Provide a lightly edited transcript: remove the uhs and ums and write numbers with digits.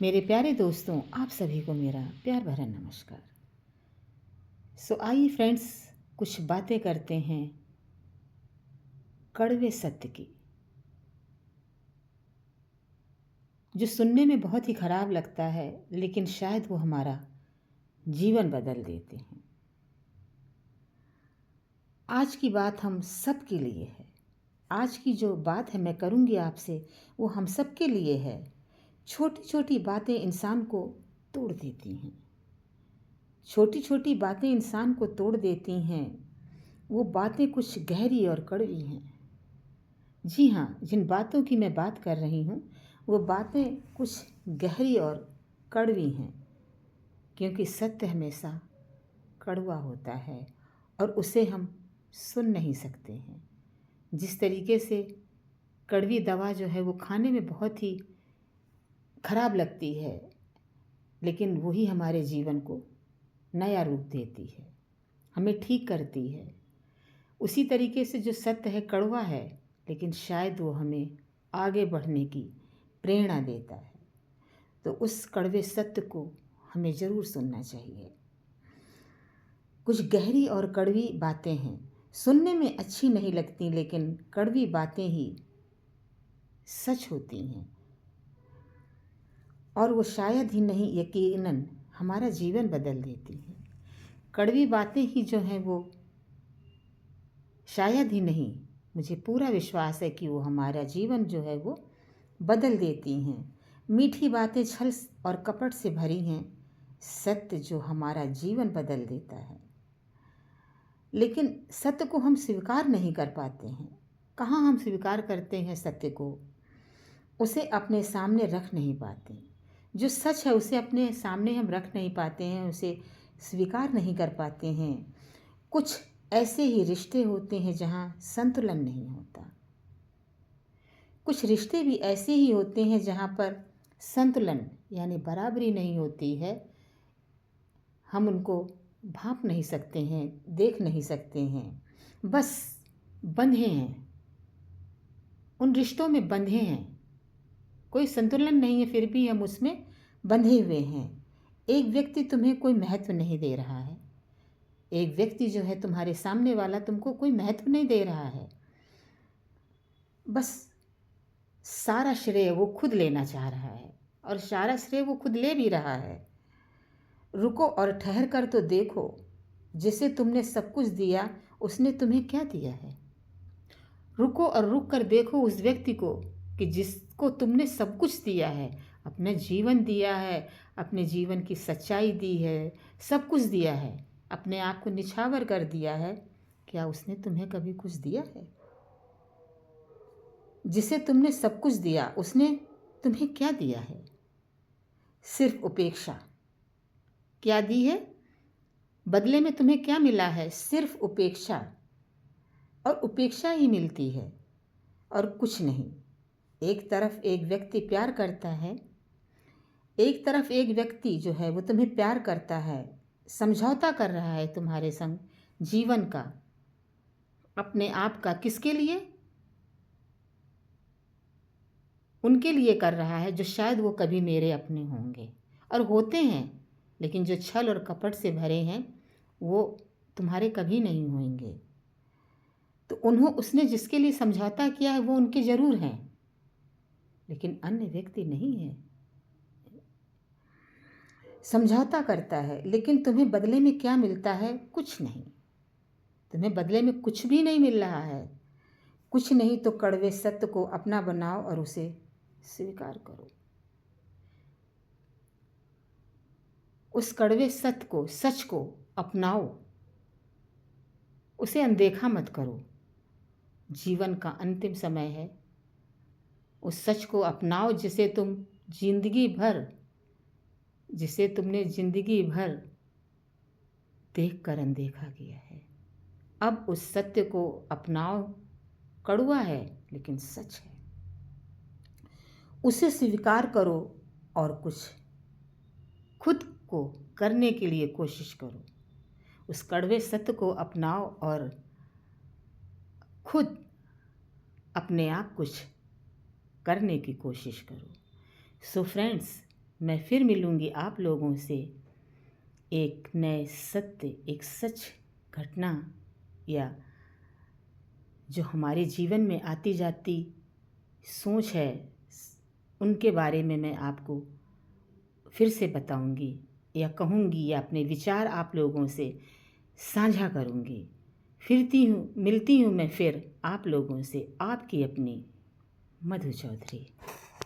मेरे प्यारे दोस्तों, आप सभी को मेरा प्यार भरा नमस्कार। आइए फ्रेंड्स, कुछ बातें करते हैं कड़वे सत्य की, जो सुनने में बहुत ही खराब लगता है, लेकिन शायद वो हमारा जीवन बदल देते हैं। आज की बात हम सब के लिए है। आज की जो बात है मैं करूँगी आपसे, वो हम सब के लिए है। छोटी छोटी बातें इंसान को तोड़ देती हैं। छोटी छोटी बातें इंसान को तोड़ देती हैं। वो बातें कुछ गहरी और कड़वी हैं। जी हाँ, जिन बातों की मैं बात कर रही हूँ वो बातें कुछ गहरी और कड़वी हैं, क्योंकि सत्य हमेशा कड़वा होता है और उसे हम सुन नहीं सकते हैं। जिस तरीके से कड़वी दवा जो है वो खाने में बहुत ही खराब लगती है, लेकिन वही हमारे जीवन को नया रूप देती है, हमें ठीक करती है। उसी तरीके से जो सत्य है कड़वा है, लेकिन शायद वो हमें आगे बढ़ने की प्रेरणा देता है। तो उस कड़वे सत्य को हमें ज़रूर सुनना चाहिए। कुछ गहरी और कड़वी बातें हैं, सुनने में अच्छी नहीं लगती, लेकिन कड़वी बातें ही सच होती हैं और वो शायद ही नहीं, यकीनन हमारा जीवन बदल देती हैं। कड़वी बातें ही जो हैं वो शायद ही नहीं, मुझे पूरा विश्वास है कि वो हमारा जीवन जो है वो बदल देती हैं। मीठी बातें छल और कपट से भरी हैं, सत्य जो हमारा जीवन बदल देता है। लेकिन सत्य को हम स्वीकार नहीं कर पाते हैं। कहाँ हम स्वीकार करते हैं सत्य को, उसे अपने सामने रख नहीं पाते। जो सच है उसे अपने सामने हम रख नहीं पाते हैं, उसे स्वीकार नहीं कर पाते हैं। कुछ ऐसे ही रिश्ते होते हैं जहाँ संतुलन नहीं होता। कुछ रिश्ते भी ऐसे ही होते हैं जहाँ पर संतुलन यानी बराबरी नहीं होती है। हम उनको भांप नहीं सकते हैं, देख नहीं सकते हैं, बस बंधे हैं, उन रिश्तों में बंधे हैं। कोई संतुलन नहीं है, फिर भी हम उसमें बंधे हुए हैं। एक व्यक्ति तुम्हें कोई महत्व नहीं दे रहा है। एक व्यक्ति जो है तुम्हारे सामने वाला तुमको कोई महत्व नहीं दे रहा है, बस सारा श्रेय वो खुद लेना चाह रहा है और सारा श्रेय वो खुद ले भी रहा है। रुको और ठहर कर तो देखो, जिसे तुमने सब कुछ दिया उसने तुम्हें क्या दिया है। रुको और रुक कर देखो उस व्यक्ति को कि जिसको तुमने सब कुछ दिया है, अपना जीवन दिया है, अपने जीवन की सच्चाई दी है, सब कुछ दिया है, अपने आप को निछावर कर दिया है। क्या उसने तुम्हें कभी कुछ दिया है? जिसे तुमने सब कुछ दिया उसने तुम्हें क्या दिया है? सिर्फ उपेक्षा। क्या दी है? बदले में तुम्हें क्या मिला है? सिर्फ उपेक्षा, और उपेक्षा ही मिलती है और कुछ नहीं। एक तरफ एक व्यक्ति प्यार करता है, एक तरफ एक व्यक्ति जो है वो तुम्हें प्यार करता है, समझौता कर रहा है तुम्हारे संग जीवन का, अपने आप का। किसके लिए? उनके लिए कर रहा है जो शायद वो कभी मेरे अपने होंगे और होते हैं, लेकिन जो छल और कपट से भरे हैं वो तुम्हारे कभी नहीं होंगे। तो उसने जिसके लिए समझौता किया है वो उनके ज़रूर हैं, लेकिन अन्य व्यक्ति नहीं है। समझौता करता है, लेकिन तुम्हें बदले में क्या मिलता है? कुछ नहीं। तुम्हें बदले में कुछ भी नहीं मिल रहा है। कुछ नहीं तो कड़वे सत्य को अपना बनाओ और उसे स्वीकार करो। उस कड़वे सत्य को, सच को अपनाओ, उसे अनदेखा मत करो। जीवन का अंतिम समय है, उस सच को अपनाओ जिसे तुमने जिंदगी भर देख कर अनदेखा किया है। अब उस सत्य को अपनाओ। कड़वा है लेकिन सच है, उसे स्वीकार करो और कुछ खुद को करने के लिए कोशिश करो। उस कड़वे सत्य को अपनाओ और खुद अपने आप कुछ करने की कोशिश करो। सो फ्रेंड्स, मैं फिर मिलूँगी आप लोगों से एक नए सत्य, एक सच घटना या जो हमारे जीवन में आती जाती सोच है उनके बारे में मैं आपको फिर से बताऊंगी या कहूँगी या अपने विचार आप लोगों से साझा करूँगी। मिलती हूँ मैं फिर आप लोगों से, आपकी अपनी मधु चौधरी।